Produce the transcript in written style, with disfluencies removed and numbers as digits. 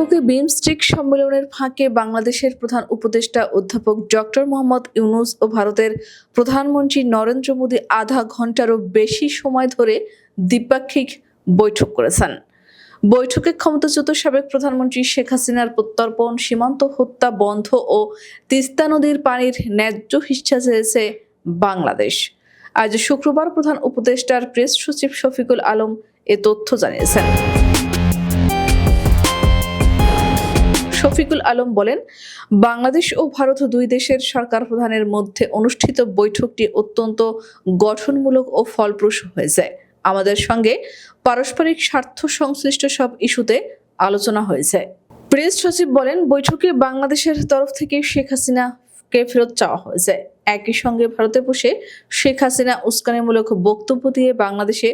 ব্যাংককে বিমস্টেক সম্মেলনের ফাঁকে বাংলাদেশের প্রধান উপদেষ্টা অধ্যাপক ডক্টর মোহাম্মদ ইউনূস ও ভারতের প্রধানমন্ত্রী নরেন্দ্র মোদী আধা ঘন্টারও বেশি সময় ধরে দ্বিপাক্ষিক বৈঠক করেছেন। বৈঠকে ক্ষমতাচ্যুত সাবেক প্রধানমন্ত্রী শেখ হাসিনার প্রত্যর্পণ, সীমান্ত হত্যা বন্ধ ও তিস্তা নদীর পানির ন্যায্য হিস্সা চেয়েছে বাংলাদেশ। আজ শুক্রবার প্রধান উপদেষ্টার প্রেস সচিব শফিকুল আলম এ তথ্য জানিয়েছেন। শফিকুল আলম বলেন, বাংলাদেশ ও ভারত দুই দেশের সরকার প্রধানের মধ্যে অনুষ্ঠিত বৈঠকটি অত্যন্ত গঠনমূলক ও ফলপ্রসূ হয়েছে। আমাদের সঙ্গে পারস্পরিক স্বার্থ সংশ্লিষ্ট সব ইস্যুতে আলোচনা হয়েছে। প্রেস সচিব বলেন, বৈঠকে বাংলাদেশের তরফ থেকে শেখ হাসিনাকে ফেরত চাওয়া হয়েছে। একই সঙ্গে ভারতে বসে শেখ হাসিনা উস্কানিমূলক বক্তব্য দিয়ে বাংলাদেশে